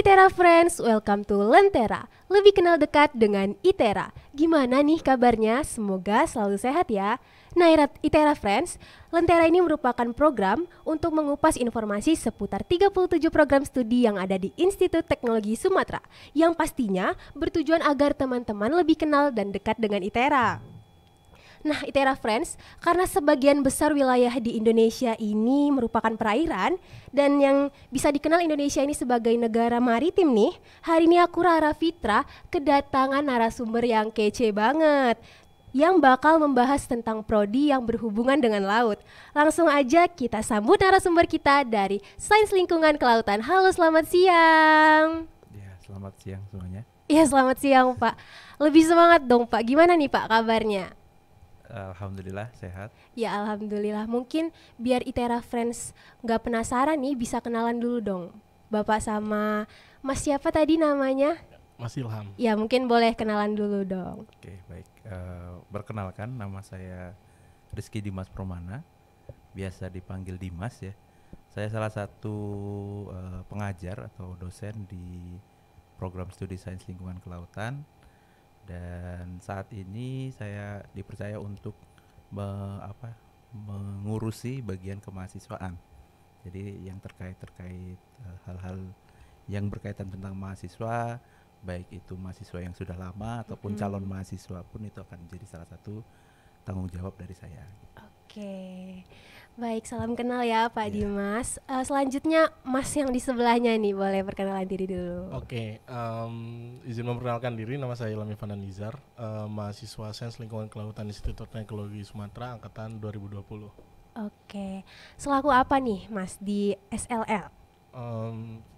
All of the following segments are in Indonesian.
ITERA Friends, welcome to Lentera. Lebih kenal dekat dengan ITERA. Gimana nih kabarnya? Semoga selalu sehat ya. Nah, ITERA Friends, Lentera ini merupakan program untuk mengupas informasi seputar 37 program studi yang ada di Institut Teknologi Sumatera, yang pastinya bertujuan agar teman-teman lebih kenal dan dekat dengan ITERA. Nah, ITERA Friends, karena sebagian besar wilayah di Indonesia ini merupakan perairan dan yang bisa dikenal Indonesia ini sebagai negara maritim nih, hari ini aku Rara Fitra kedatangan narasumber yang kece banget yang bakal membahas tentang prodi yang berhubungan dengan laut. Langsung aja kita sambut narasumber kita dari Sains Lingkungan Kelautan. Halo, selamat siang. Ya, selamat siang semuanya. Iya, selamat siang Pak. Lebih semangat dong Pak, gimana nih Pak kabarnya? Alhamdulillah sehat. Ya alhamdulillah, mungkin biar ITERA Friends nggak penasaran nih, bisa kenalan dulu dong Bapak sama Mas siapa tadi namanya? Mas Ilham. Ya mungkin boleh kenalan dulu dong. Oke, baik. Perkenalkan, nama saya Rizky Dimas Promana, biasa dipanggil Dimas ya. Saya salah satu pengajar atau dosen di program studi Sains Lingkungan Kelautan. Dan saat ini saya dipercaya untuk mengurusi bagian kemahasiswaan. Jadi yang terkait hal-hal yang berkaitan tentang mahasiswa, baik itu mahasiswa yang sudah lama ataupun calon mahasiswa pun, itu akan menjadi salah satu tanggung jawab dari saya. Oke, baik, salam kenal ya Pak Ya. Dimas. Selanjutnya Mas yang di sebelahnya nih, boleh perkenalan diri dulu. Oke, izin memperkenalkan diri, nama saya Ilham Ivan Nizar, mahasiswa Sains Lingkungan Kelautan Institut Teknologi Sumatera angkatan 2020. Oke, selaku apa nih Mas di SLL?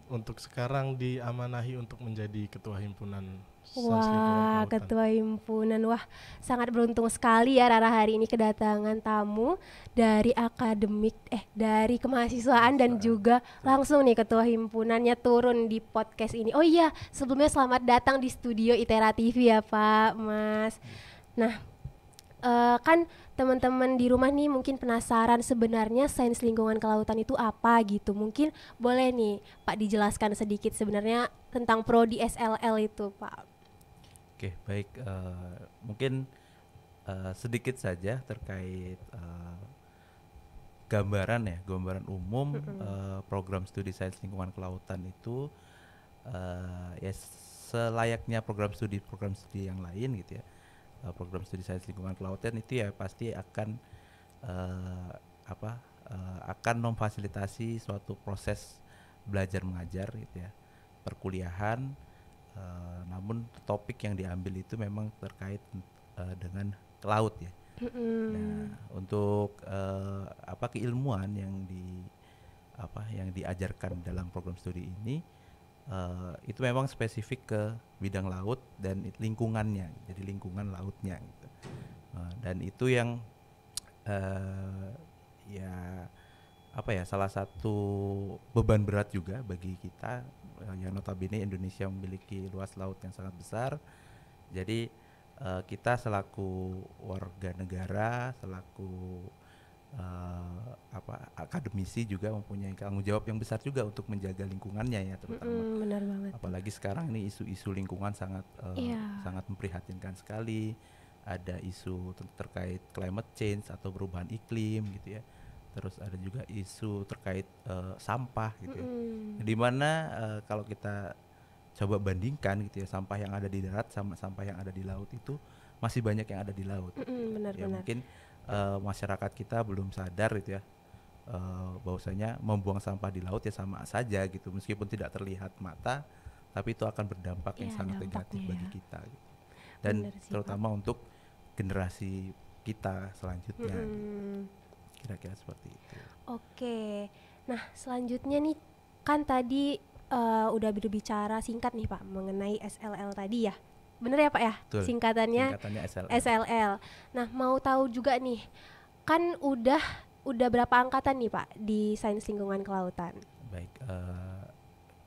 Untuk sekarang diamanahi untuk menjadi ketua himpunan Sains Lingkungan Wah, Kelautan. ketua himpunan. Wah, sangat beruntung sekali ya Rara hari ini kedatangan tamu dari dari kemahasiswaan dan juga langsung nih ketua himpunannya turun di podcast ini. Oh iya, sebelumnya selamat datang di studio ITERA TV ya Pak, Mas. Nah, kan teman-teman di rumah nih mungkin penasaran sebenarnya sains lingkungan kelautan itu apa gitu. Mungkin boleh nih Pak dijelaskan sedikit sebenarnya tentang prodi SLL itu Pak. Oke, baik. Mungkin sedikit saja terkait gambaran umum program studi Sains Lingkungan Kelautan itu ya selayaknya program studi yang lain gitu ya. Program studi Sains Lingkungan Kelautan itu ya pasti akan akan memfasilitasi suatu proses belajar mengajar gitu ya, perkuliahan. Namun topik yang diambil itu memang terkait dengan laut ya. Nah, untuk keilmuan yang diajarkan dalam program studi ini itu memang spesifik ke bidang laut dan lingkungannya, jadi lingkungan lautnya gitu. Dan itu yang salah satu beban berat juga bagi kita yang notabene Indonesia memiliki luas laut yang sangat besar. Jadi kita selaku warga negara, selaku akademisi juga mempunyai tanggung jawab yang besar juga untuk menjaga lingkungannya ya, terutama. Benar banget. Apalagi sekarang ini isu-isu lingkungan sangat memprihatinkan sekali. Ada isu terkait climate change atau perubahan iklim gitu ya. Terus ada juga isu terkait sampah gitu ya. Dimana kalau kita coba bandingkan gitu ya, sampah yang ada di darat sama sampah yang ada di laut itu masih banyak yang ada di laut. Benar-benar. Mungkin masyarakat kita belum sadar gitu ya, bahwasanya membuang sampah di laut ya sama saja gitu, meskipun tidak terlihat mata, tapi itu akan berdampak yang sangat negatif bagi kita gitu. Dan terutama untuk generasi kita selanjutnya gitu. Kira-kira seperti itu. Oke, nah selanjutnya nih kan tadi udah berbicara singkat nih Pak mengenai SLL tadi ya, bener ya Pak ya? Betul. Singkatannya SLL. Nah mau tahu juga nih, kan udah berapa angkatan nih Pak di Sains Lingkungan Kelautan? Baik,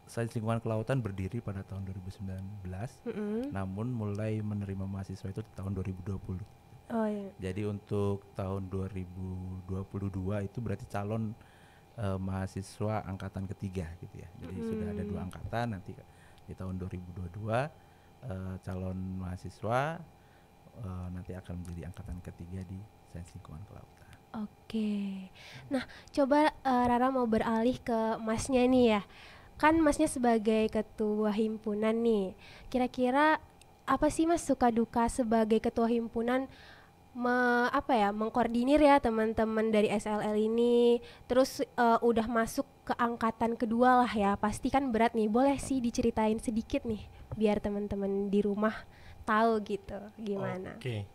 Sains Lingkungan Kelautan berdiri pada tahun 2019, namun mulai menerima mahasiswa itu di tahun 2020. Oh iya. Jadi untuk tahun 2022 itu berarti calon mahasiswa angkatan ketiga gitu ya. Jadi sudah ada 2 angkatan, nanti di tahun 2022 calon mahasiswa nanti akan menjadi angkatan ketiga di Sains Lingkungan Kelautan. Oke. Nah, coba Rara mau beralih ke Masnya nih ya. Kan Masnya sebagai ketua himpunan nih. Kira-kira apa sih Mas suka duka sebagai ketua himpunan mengkoordinir ya teman-teman dari SLL ini, terus udah masuk ke angkatan kedua lah ya, pasti kan berat nih. Boleh sih diceritain sedikit nih biar teman-teman di rumah tahu gitu gimana. Oke.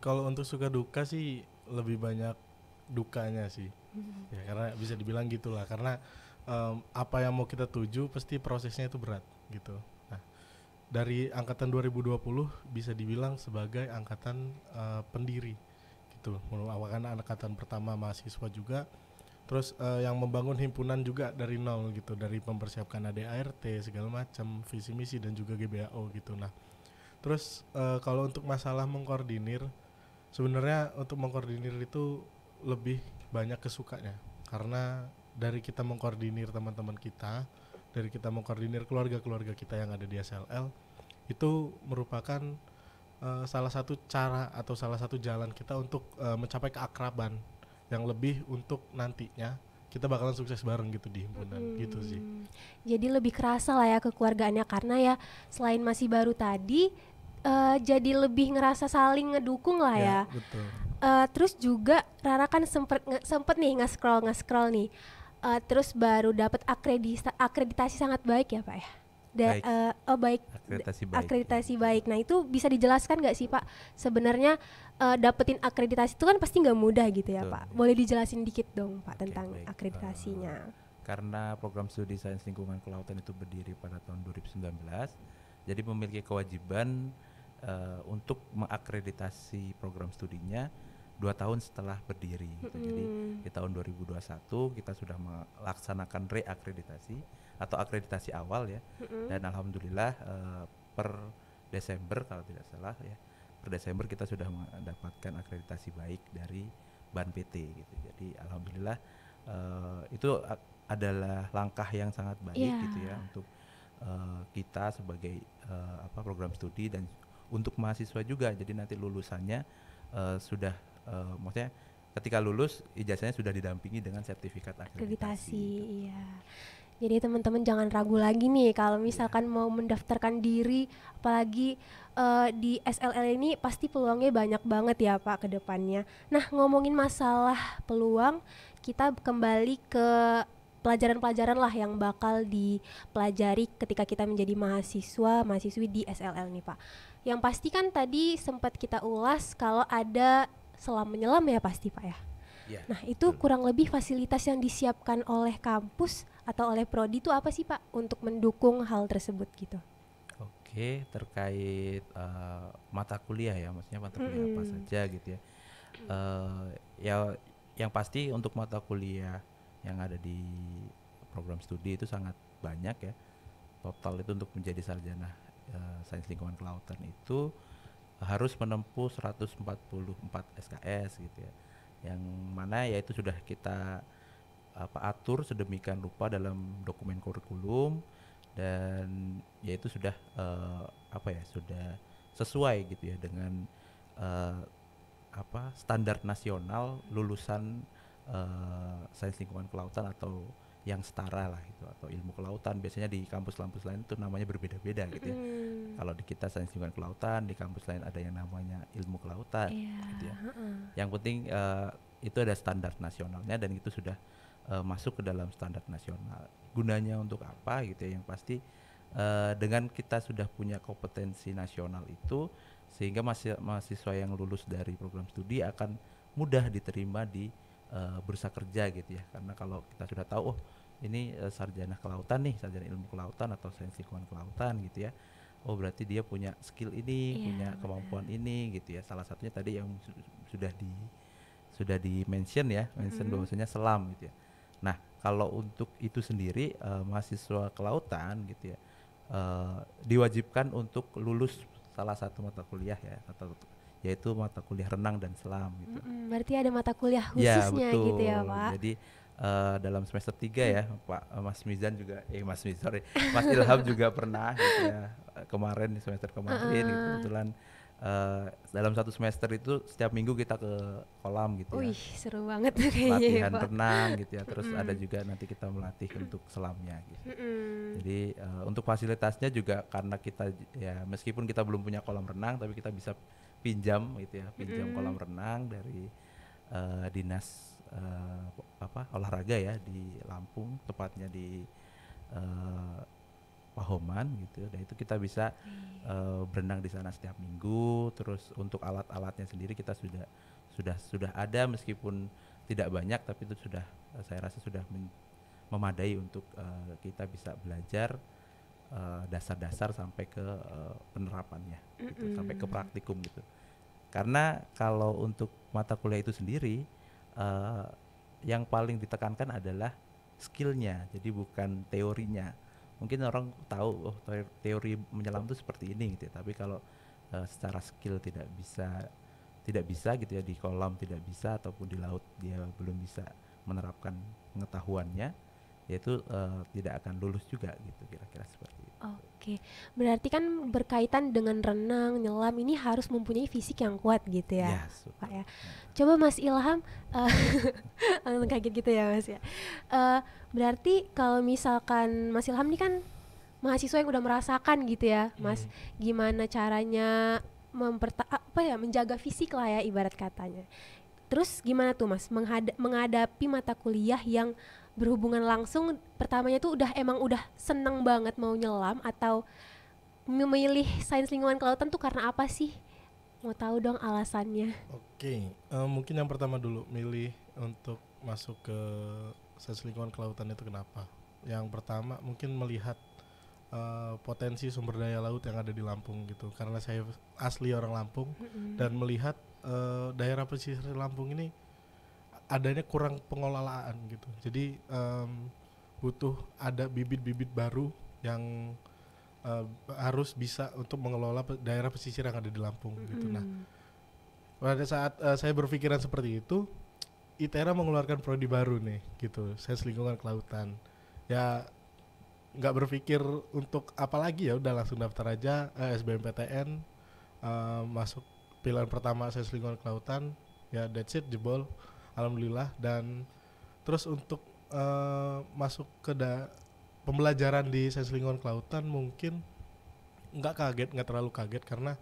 Kalau untuk suka duka sih lebih banyak dukanya sih. Ya karena bisa dibilang gitulah, karena apa yang mau kita tuju pasti prosesnya itu berat gitu. Nah, dari angkatan 2020 bisa dibilang sebagai angkatan pendiri gitu, merupakan angkatan pertama mahasiswa juga, terus yang membangun himpunan juga dari nol gitu, dari mempersiapkan ADART segala macam, visi misi dan juga GBAO gitu. Nah, terus kalau untuk masalah mengkoordinir, sebenarnya untuk mengkoordinir itu lebih banyak kesukanya, karena dari kita mengkoordinir teman-teman kita, dari kita mengkoordinir keluarga-keluarga kita yang ada di SLL, itu merupakan salah satu cara atau salah satu jalan kita untuk mencapai keakraban yang lebih untuk nantinya kita bakalan sukses bareng gitu di himpunan gitu sih. Jadi lebih kerasa lah ya kekeluargaannya, karena ya selain masih baru tadi, jadi lebih ngerasa saling ngedukung lah ya. Betul. Terus juga Rara kan sempet nih nge-scroll nih. Terus baru dapat akreditasi sangat baik ya Pak ya. Baik. Akreditasi baik. Nah itu bisa dijelaskan nggak sih Pak? Sebenarnya dapetin akreditasi itu kan pasti nggak mudah gitu ya. Betul. Pak. Boleh dijelasin dikit dong Pak tentang akreditasinya? Karena program studi Sains Lingkungan Kelautan itu berdiri pada tahun 2019, jadi memiliki kewajiban untuk mengakreditasi program studinya 2 tahun setelah berdiri gitu. Jadi di tahun 2021 kita sudah melaksanakan reakreditasi atau akreditasi awal ya. Dan alhamdulillah per Desember kalau tidak salah ya, per Desember kita sudah mendapatkan akreditasi baik dari BAN PT gitu. Jadi alhamdulillah itu adalah langkah yang sangat baik gitu ya untuk kita sebagai program studi dan untuk mahasiswa juga. Jadi nanti lulusannya sudah maksudnya ketika lulus ijazahnya sudah didampingi dengan sertifikat akreditasi. Iya. Jadi teman-teman jangan ragu lagi nih kalau misalkan mau mendaftarkan diri, apalagi di SLL ini pasti peluangnya banyak banget ya Pak ke depannya. Nah, ngomongin masalah peluang, kita kembali ke pelajaran-pelajaran lah yang bakal dipelajari ketika kita menjadi mahasiswi di SLL nih Pak. Yang pasti kan tadi sempat kita ulas kalau ada selam menyelam ya pasti Pak ya. Nah itu kurang lebih fasilitas yang disiapkan oleh kampus atau oleh prodi itu apa sih Pak untuk mendukung hal tersebut gitu? Oke, terkait mata kuliah ya, maksudnya mata kuliah apa saja gitu ya. Ya yang pasti untuk mata kuliah yang ada di program studi itu sangat banyak ya. Total itu untuk menjadi sarjana Sains Lingkungan Kelautan itu harus menempuh 144 SKS gitu ya, yang mana ya itu sudah kita atur sedemikian rupa dalam dokumen kurikulum, dan ya itu sudah sudah sesuai gitu ya dengan standar nasional lulusan Sains Lingkungan Kelautan atau yang setara lah gitu, atau ilmu kelautan. Biasanya di kampus-kampus lain itu namanya berbeda-beda gitu ya. Kalau di kita Sains Lingkungan Kelautan, di kampus lain ada yang namanya ilmu kelautan gitu ya. Yang penting itu ada standar nasionalnya dan itu sudah masuk ke dalam standar nasional. Gunanya untuk apa gitu ya? Yang pasti dengan kita sudah punya kompetensi nasional itu, sehingga mahasiswa yang lulus dari program studi akan mudah diterima di bursa kerja gitu ya. Karena kalau kita sudah tahu ini sarjana kelautan nih, sarjana ilmu kelautan atau sains lingkungan kelautan gitu ya, berarti dia punya skill ini, punya kemampuan ini gitu ya. Salah satunya tadi yang sudah di mention ya, bahwasanya selam gitu ya. Nah kalau untuk itu sendiri mahasiswa kelautan gitu ya diwajibkan untuk lulus salah satu mata kuliah ya, yaitu mata kuliah renang dan selam gitu. Berarti ada mata kuliah khususnya ya, betul. Gitu ya Pak. Jadi dalam semester 3 ya, Pak Mas Mizan juga, Mas Ilham juga pernah gitu ya, kemarin di semester kemarin gitu, kebetulan dalam satu semester itu setiap minggu kita ke kolam gitu ya, Wih, seru banget tuh kayaknya ya, latihan Pak. renang gitu ya, terus ada juga nanti kita melatih untuk selamnya gitu. Jadi untuk fasilitasnya juga karena kita ya meskipun kita belum punya kolam renang, tapi kita bisa pinjam gitu ya, pinjam kolam renang dari dinas olahraga ya di Lampung, tepatnya di Pahoman gitu, dan itu kita bisa berenang di sana setiap minggu. Terus untuk alat-alatnya sendiri kita sudah ada, meskipun tidak banyak, tapi itu sudah saya rasa sudah memadai untuk kita bisa belajar dasar-dasar sampai ke penerapannya gitu, sampai ke praktikum gitu. Karena kalau untuk mata kuliah itu sendiri yang paling ditekankan adalah skillnya, jadi bukan teorinya. Mungkin orang tahu teori menyelam itu seperti ini gitu ya, tapi kalau secara skill tidak bisa gitu ya, di kolam tidak bisa, ataupun di laut dia belum bisa menerapkan pengetahuannya, yaitu tidak akan lulus juga gitu, kira-kira seperti itu. Oke, berarti kan berkaitan dengan renang, nyelam ini harus mempunyai fisik yang kuat gitu ya, Yes, Pak ya. Coba Mas Ilham, langsung kaget gitu ya Mas ya. Berarti kalau misalkan Mas Ilham ini kan mahasiswa yang udah merasakan gitu ya, Mas, gimana caranya menjaga fisik lah ya ibarat katanya. Terus gimana tuh Mas menghadapi mata kuliah yang berhubungan langsung, pertamanya tuh emang udah seneng banget mau nyelam, atau memilih sains lingkungan kelautan tuh karena apa sih? Mau tahu dong alasannya. Oke, mungkin yang pertama dulu, milih untuk masuk ke sains lingkungan kelautan itu kenapa? Yang pertama mungkin melihat potensi sumber daya laut yang ada di Lampung gitu, karena saya asli orang Lampung dan melihat daerah pesisir Lampung ini adanya kurang pengelolaan gitu. Jadi butuh ada bibit-bibit baru yang harus bisa untuk mengelola daerah pesisir yang ada di Lampung gitu. Nah, pada saat saya berpikiran seperti itu, ITERA mengeluarkan prodi baru nih gitu, sains lingkungan kelautan. Ya nggak berpikir untuk apa lagi, ya udah langsung daftar aja SBMPTN, masuk pilihan pertama sains lingkungan kelautan, ya that's it, jebol. Alhamdulillah. Dan terus untuk masuk ke pembelajaran di sains lingkungan kelautan mungkin nggak terlalu kaget karena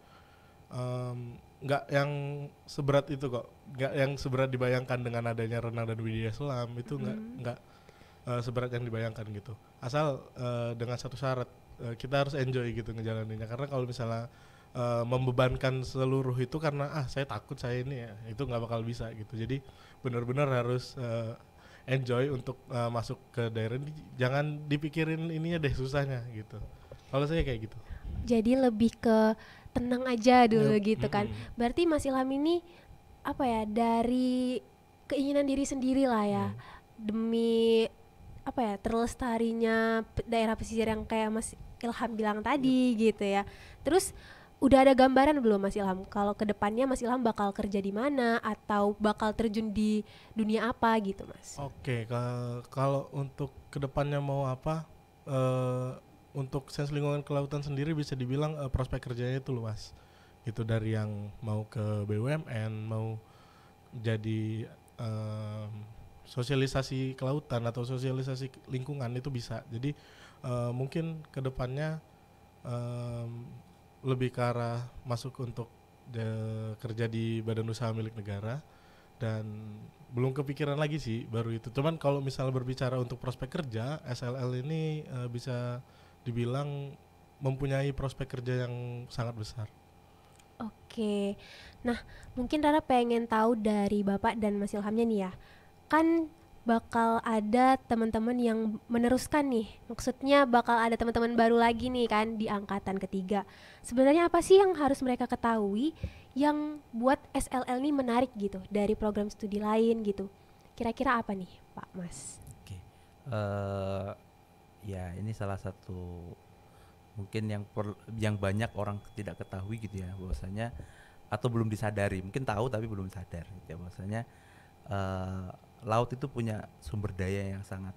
nggak yang seberat itu kok, nggak yang seberat dibayangkan dengan adanya renang dan widya selam itu, nggak seberat yang dibayangkan gitu. Asal dengan satu syarat, kita harus enjoy gitu ngejalaninnya, karena kalau misalnya membebankan seluruh itu karena saya takut saya ini ya, itu nggak bakal bisa gitu. Jadi benar-benar harus enjoy untuk masuk ke daerah ini, jangan dipikirin ininya deh susahnya gitu. Kalau saya kayak gitu. Jadi lebih ke tenang aja dulu gitu kan. Berarti Mas Ilham ini apa ya, dari keinginan diri sendiri lah ya, demi apa ya, terlestarinya daerah pesisir yang kayak Mas Ilham bilang tadi gitu ya. Terus udah ada gambaran belum Mas Ilham kalau kedepannya Mas Ilham bakal kerja di mana atau bakal terjun di dunia apa gitu Mas? Oke, kalau untuk kedepannya mau apa, untuk sains lingkungan kelautan sendiri bisa dibilang prospek kerjanya itu luas. Itu dari yang mau ke BUMN, mau jadi sosialisasi kelautan atau sosialisasi lingkungan itu bisa. Jadi mungkin kedepannya lebih ke arah masuk untuk kerja di badan usaha milik negara, dan belum kepikiran lagi sih baru itu. Cuman kalau misalnya berbicara untuk prospek kerja, SLL ini bisa dibilang mempunyai prospek kerja yang sangat besar. Oke, nah mungkin Rara pengen tahu dari Bapak dan Mas Ilhamnya nih ya, kan bakal ada teman-teman yang meneruskan nih, maksudnya bakal ada teman-teman baru lagi nih kan di angkatan ketiga. Sebenarnya apa sih yang harus mereka ketahui yang buat SLL ini menarik gitu dari program studi lain gitu? Kira-kira apa nih Pak Mas? Oke, ya ini salah satu mungkin yang banyak orang tidak ketahui gitu ya, bahwasanya atau belum disadari, mungkin tahu tapi belum sadar gitu ya, bahwasanya laut itu punya sumber daya yang sangat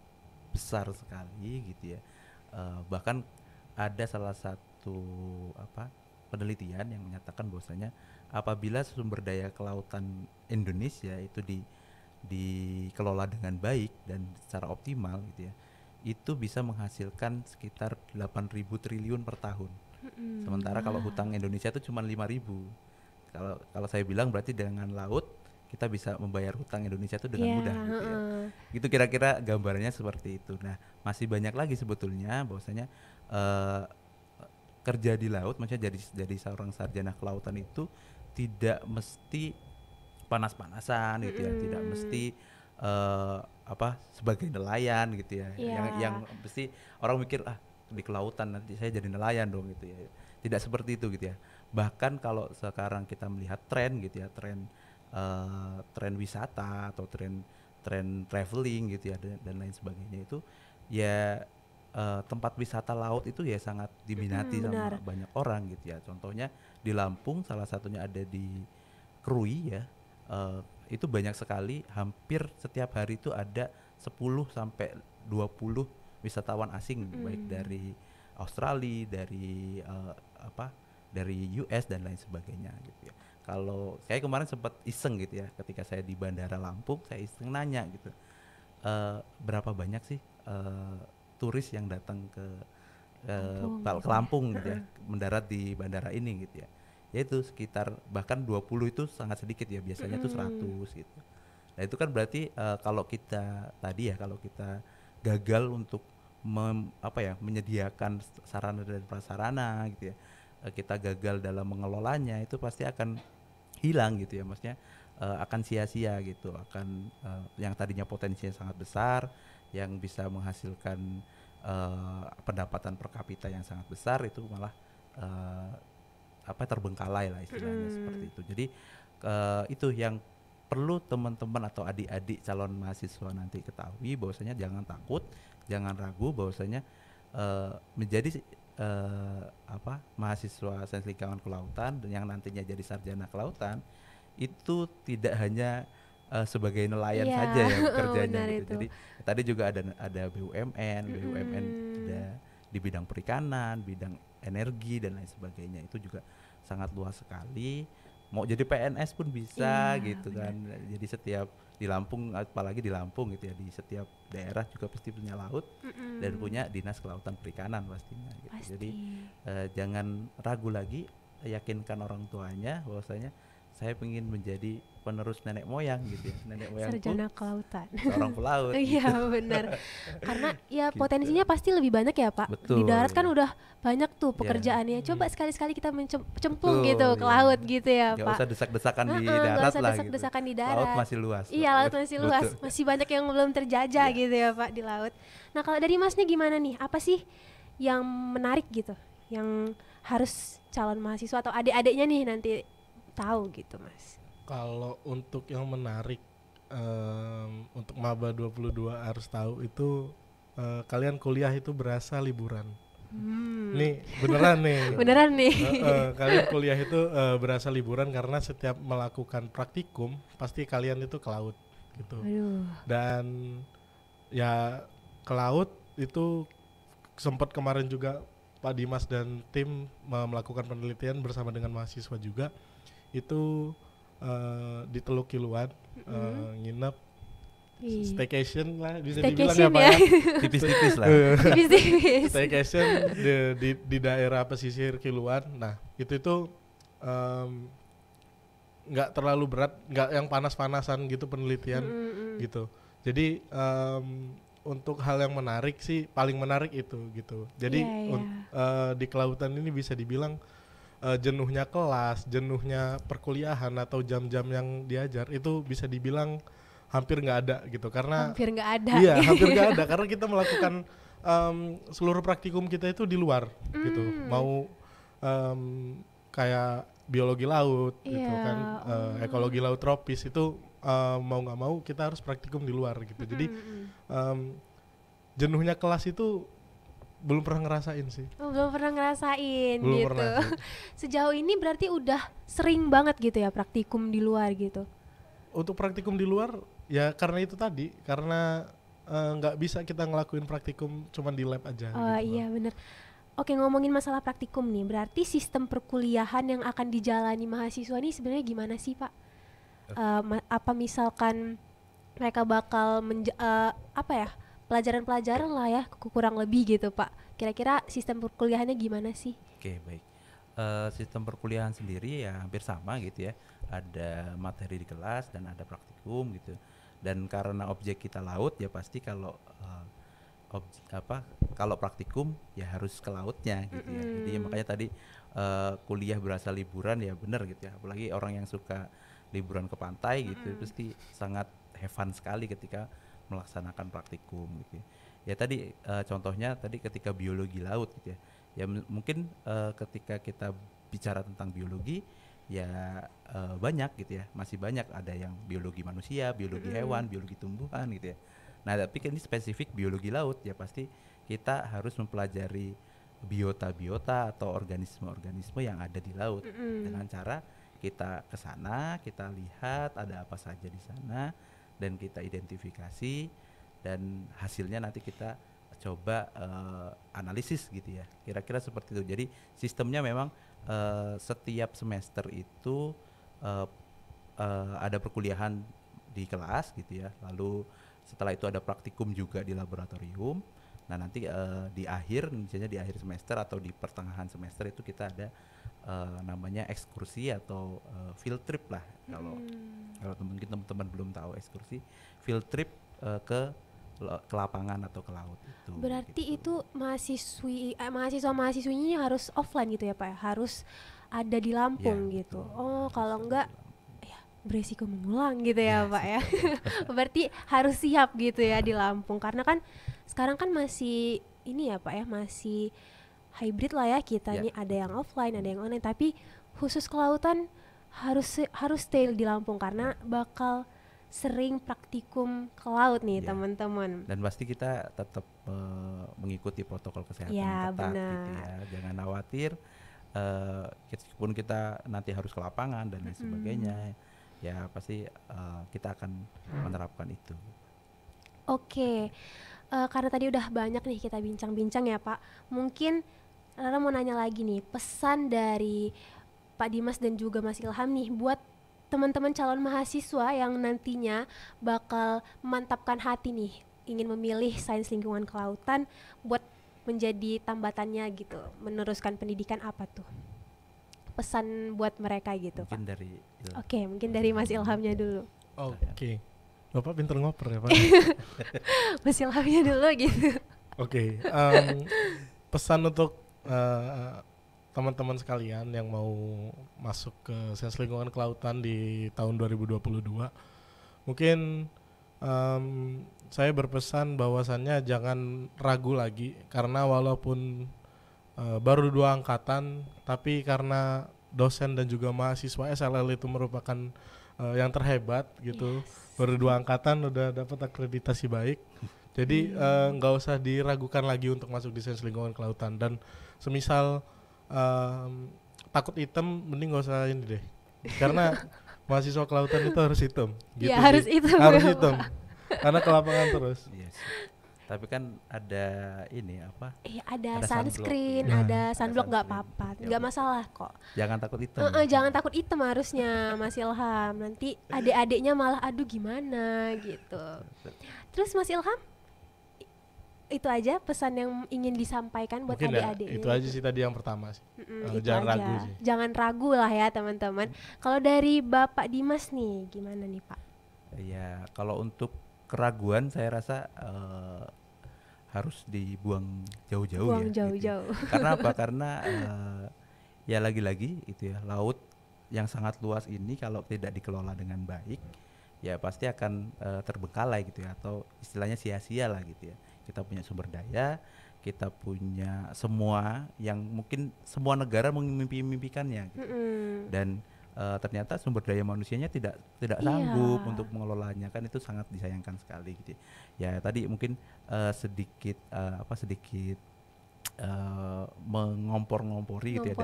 besar sekali gitu ya. Bahkan ada salah satu penelitian yang menyatakan bahwasanya apabila sumber daya kelautan Indonesia itu dikelola dengan baik dan secara optimal gitu ya, itu bisa menghasilkan sekitar 8.000 triliun per tahun. Sementara kalau hutang Indonesia itu cuma 5.000. Kalau saya bilang berarti dengan laut kita bisa membayar hutang Indonesia itu dengan mudah gitu ya. Itu kira-kira gambarnya seperti itu. Nah, masih banyak lagi sebetulnya bahwasanya kerja di laut, maksudnya jadi seorang sarjana kelautan itu tidak mesti panas-panasan gitu ya, tidak mesti sebagai nelayan gitu ya. Yang mesti orang mikir di kelautan nanti saya jadi nelayan dong gitu ya. Tidak seperti itu gitu ya. Bahkan kalau sekarang kita melihat tren gitu ya, tren wisata atau tren traveling gitu ya dan lain sebagainya, itu ya tempat wisata laut itu ya sangat diminati sama banyak orang gitu ya. Contohnya di Lampung salah satunya ada di Krui ya, itu banyak sekali, hampir setiap hari itu ada 10 sampai 20 wisatawan asing, baik dari Australia, dari US dan lain sebagainya gitu ya. Kalau saya kemarin sempat iseng gitu ya, ketika saya di Bandara Lampung, saya iseng nanya gitu, berapa banyak sih turis yang datang ke Lampung gitu ya, mendarat di bandara ini gitu ya. Yaitu sekitar bahkan 20 itu sangat sedikit ya, biasanya tuh 100 gitu. Nah itu kan berarti kalau kita gagal untuk menyediakan sarana dan prasarana gitu ya, kita gagal dalam mengelolanya, itu pasti akan hilang gitu ya, maksudnya akan sia-sia gitu, akan yang tadinya potensinya sangat besar, yang bisa menghasilkan pendapatan per kapita yang sangat besar, itu malah terbengkalai lah istilahnya seperti itu. Jadi itu yang perlu teman-teman atau adik-adik calon mahasiswa nanti ketahui, bahwasanya jangan takut, jangan ragu bahwasanya menjadi mahasiswa Sains Lingkungan Kelautan dan yang nantinya jadi sarjana kelautan itu tidak hanya sebagai nelayan saja ya bekerjanya gitu. Jadi tadi juga ada BUMN ada di bidang perikanan, bidang energi dan lain sebagainya, itu juga sangat luas sekali. Mau jadi PNS pun bisa gitu kan. Jadi setiap di Lampung, apalagi di Lampung gitu ya, di setiap daerah juga pasti punya laut dan punya dinas kelautan perikanan pastinya gitu. Jadi jangan ragu lagi, yakinkan orang tuanya bahwasanya saya ingin menjadi penerus nenek moyang gitu ya, nenek moyangku sarjana kelautan, seorang pelaut. Iya gitu. Benar, karena ya gitu. Potensinya pasti lebih banyak ya Pak. Betul, di darat kan udah banyak tuh pekerjaannya. Coba sekali-sekali kita mencemplung gitu ke laut gitu ya Pak. Gak usah desak-desakan di darat lah gitu. Di darat. Laut masih luas. Iya, laut masih luas. Masih banyak yang belum terjajah gitu ya Pak di laut. Nah kalau dari Masnya gimana nih? Apa sih yang menarik gitu, yang harus calon mahasiswa atau adik-adiknya nih nanti tahu gitu Mas? Kalau untuk yang menarik untuk maba 22 harus tahu itu kalian kuliah itu berasa liburan. Nih beneran nih. Kalian kuliah itu berasa liburan karena setiap melakukan praktikum pasti kalian itu ke laut gitu. Dan ya ke laut itu sempat kemarin juga Pak Dimas dan tim melakukan penelitian bersama dengan mahasiswa juga. Itu di Teluk Kiluan nginep staycation lah bisa dibilang ya. Tipis-tipis lah. Staycation di daerah pesisir Kiluan. Nah itu nggak terlalu berat, nggak yang panas-panasan gitu penelitian gitu. Jadi untuk hal yang menarik sih, paling menarik itu gitu. Jadi di kelautan ini bisa dibilang jenuhnya kelas, jenuhnya perkuliahan atau jam-jam yang diajar itu bisa dibilang hampir nggak ada gitu, karena hampir nggak ada. Iya, hampir nggak ada karena kita melakukan seluruh praktikum kita itu di luar gitu. Mau kayak biologi laut gitu kan, ekologi laut tropis itu mau nggak mau kita harus praktikum di luar gitu. Jadi jenuhnya kelas itu belum pernah ngerasain sih. Belum pernah ngerasain gitu. Sejauh ini berarti udah sering banget gitu ya praktikum di luar gitu. untuk praktikum di luar ya karena itu tadi, karena nggak bisa kita ngelakuin praktikum cuma di lab aja. Oh gitu iya loh. bener. Oke, ngomongin masalah praktikum nih, berarti sistem perkuliahan yang akan dijalani mahasiswa ini sebenarnya gimana sih Pak? Apa misalkan mereka bakal apa ya, pelajaran-pelajaran lah ya kurang lebih gitu Pak. Kira-kira sistem perkuliahannya gimana sih? Oke, baik. Sistem perkuliahan sendiri ya hampir sama gitu ya. Ada materi di kelas dan ada praktikum gitu. Dan karena objek kita laut ya pasti kalau kalau praktikum ya harus ke lautnya gitu ya. Jadi makanya tadi kuliah berasa liburan ya benar gitu ya. Apalagi orang yang suka liburan ke pantai gitu pasti sangat have fun sekali ketika melaksanakan praktikum gitu. Ya tadi contohnya tadi ketika biologi laut gitu ya. Ya mungkin ketika kita bicara tentang biologi ya banyak gitu ya, masih banyak, ada yang biologi manusia, biologi hewan, biologi tumbuhan gitu ya. Nah tapi kan ini spesifik biologi laut ya pasti kita harus mempelajari biota-biota atau organisme-organisme yang ada di laut dengan cara kita ke sana, kita lihat ada apa saja di sana dan kita identifikasi dan hasilnya nanti kita coba analisis gitu ya, kira-kira seperti itu. Jadi sistemnya memang setiap semester itu ada perkuliahan di kelas gitu ya, lalu setelah itu ada praktikum juga di laboratorium. Nah nanti di akhir, misalnya di akhir semester atau di pertengahan semester itu kita ada namanya ekskursi atau field trip lah. Kalau teman-teman belum tahu ekskursi, field trip ke lapangan atau ke laut itu. Berarti gitu. itu mahasiswa-mahasiswinya harus offline gitu ya Pak ya? Harus ada di Lampung Ya, gitu. betul. Oh, Harus kalau ada enggak di Lampung. ya beresiko mengulang gitu ya Ya, Pak ya. betul. Berarti harus siap gitu ya di Lampung, karena kan sekarang kan masih ini ya Pak ya, masih hybrid lah ya kita Ya, nih, ada yang betul. offline, ada yang online, tapi khusus kelautan harus stay di Lampung karena bakal sering praktikum ke laut nih Ya. teman-teman. Dan pasti kita tetap mengikuti protokol kesehatan Ya, ketat gitu benar. ya. Jangan khawatir, meskipun kita nanti harus ke lapangan dan lain sebagainya, ya pasti kita akan menerapkan itu. Oke, karena tadi udah banyak nih kita bincang-bincang ya Pak. Mungkin Rara mau nanya lagi nih, pesan dari Pak Dimas dan juga Mas Ilham nih buat teman-teman calon mahasiswa yang nantinya bakal memantapkan hati nih, ingin memilih sains lingkungan kelautan buat menjadi tambatannya gitu, meneruskan pendidikan, apa tuh pesan buat mereka gitu Pak? Mungkin dari Oke, mungkin dari Mas Ilhamnya dulu. Oke. Bapak pinter ngoper ya Pak. Mas Ilhamnya dulu gitu. Oke, pesan untuk teman-teman sekalian yang mau masuk ke sains lingkungan kelautan di tahun 2022, mungkin saya berpesan bahwasannya jangan ragu lagi, karena walaupun baru 2 angkatan, tapi karena dosen dan juga mahasiswa SLL itu merupakan yang terhebat gitu. Baru 2 angkatan udah dapat akreditasi baik. Jadi nggak usah diragukan lagi untuk masuk di sains lingkungan kelautan. Dan semisal takut hitam, mending nggak usah ini deh. Karena mahasiswa kelautan itu harus hitam. Gitu Ya, harus sih. hitam, Harus ya, hitam. Karena ke lapangan terus. Yes. Tapi kan ada ini apa? Ada Ada sunscreen, sunblock. ada Ada sunblock, nggak sunscreen. apa-apa, Ya, nggak betul. masalah kok. Jangan takut hitam. Jangan takut hitam harusnya Mas Ilham. Nanti adik-adiknya malah aduh gimana gitu. Terus Mas Ilham, itu aja pesan yang ingin disampaikan buat Mungkin ya, adik-adiknya. itu aja sih tadi yang pertama sih. Itu Jangan aja. ragu sih. Jangan ragu lah ya teman-teman. Kalau dari Bapak Dimas nih, gimana nih Pak? Ya, kalau untuk keraguan saya rasa harus dibuang jauh-jauh Buang ya. gitu ya. jauh-jauh. Karena apa? Karena ya lagi-lagi itu ya, laut yang sangat luas ini kalau tidak dikelola dengan baik, ya pasti akan terbengkalai gitu ya, atau istilahnya sia-sia lah gitu ya. Kita punya sumber daya, kita punya semua yang mungkin semua negara mimpi-mimpikannya gitu. Dan ternyata sumber daya manusianya tidak sanggup Iya. untuk mengelolanya, kan itu sangat disayangkan sekali gitu ya. Ya tadi mungkin sedikit mengompor-ngompori gitu ya,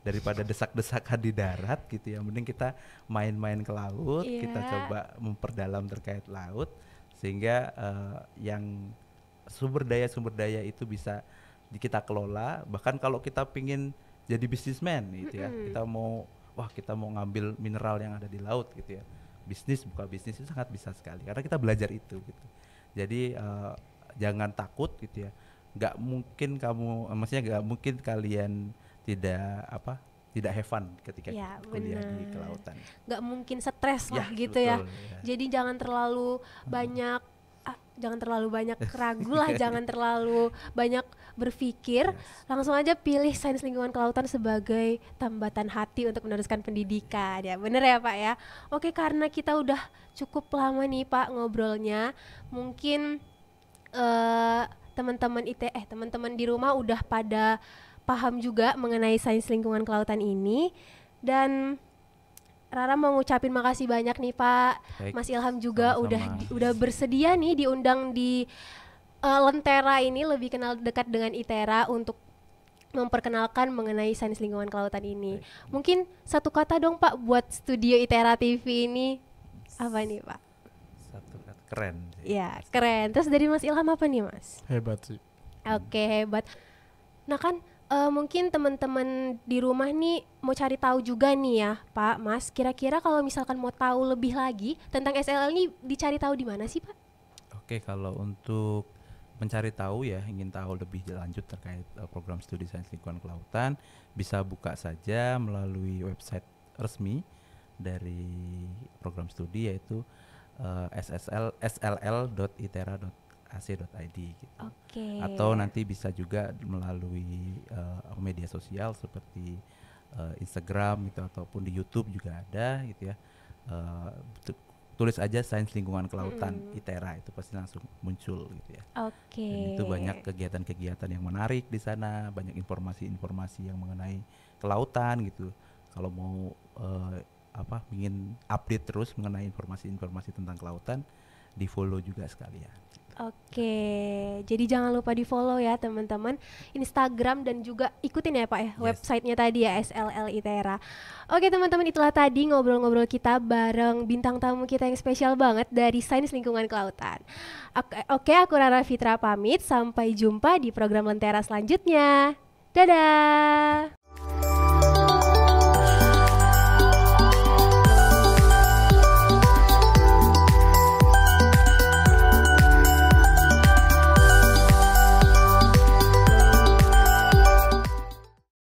daripada desak-desakan di darat gitu ya, mending kita main-main ke laut, kita coba memperdalam terkait laut sehingga yang sumber daya itu bisa kita kelola. Bahkan kalau kita pingin jadi bisnismen gitu ya, kita mau ngambil mineral yang ada di laut gitu ya, buka bisnis itu sangat bisa sekali karena kita belajar itu gitu. Jadi jangan takut gitu ya, nggak mungkin kalian tidak have fun ketika kuliah di kelautan. Nggak mungkin stres lah gitu betul, ya. Jadi jangan terlalu banyak ragu lah, jangan terlalu banyak berpikir, langsung aja pilih Sains Lingkungan Kelautan sebagai tambatan hati untuk meneruskan pendidikan ya, bener ya Pak ya. Oke, karena kita udah cukup lama nih Pak ngobrolnya, mungkin teman-teman di rumah udah pada paham juga mengenai Sains Lingkungan Kelautan ini, dan Rara mau ngucapin makasih banyak nih Pak. Baik, Mas Ilham juga udah bersedia nih diundang di Lentera ini, lebih kenal dekat dengan ITERA, untuk memperkenalkan mengenai Sains Lingkungan Kelautan ini. Baik. Mungkin satu kata dong Pak buat studio ITERA TV ini, apa nih Pak? Satu kata, keren. Ya, keren. Terus dari Mas Ilham apa nih Mas? Hebat sih. Oke, hebat. Nah kan mungkin teman-teman di rumah nih mau cari tahu juga nih ya Pak, Mas, kira-kira kalau misalkan mau tahu lebih lagi tentang SLL ini dicari tahu di mana sih Pak? Oke, kalau untuk mencari tahu ya, ingin tahu lebih lanjut terkait program studi Sains Lingkungan Kelautan, bisa buka saja melalui website resmi dari program studi, yaitu sll.itera.ac.id gitu. Atau nanti bisa juga melalui media sosial seperti Instagram gitu, ataupun di YouTube juga ada gitu ya. Tulis aja Sains Lingkungan Kelautan ITERA, itu pasti langsung muncul gitu ya. Dan itu banyak kegiatan-kegiatan yang menarik di sana, banyak informasi-informasi yang mengenai kelautan gitu. Kalau mau ingin update terus mengenai informasi-informasi tentang kelautan, di follow juga sekalian. Oke, jadi jangan lupa di follow ya teman-teman, Instagram dan juga ikutin ya Pak ya, websitenya tadi ya, SLL ITERA. Oke teman-teman, itulah tadi ngobrol-ngobrol kita bareng bintang tamu kita yang spesial banget dari Sains Lingkungan Kelautan. Oke, aku Rara Fitra pamit, sampai jumpa di program Lentera selanjutnya. Dadah.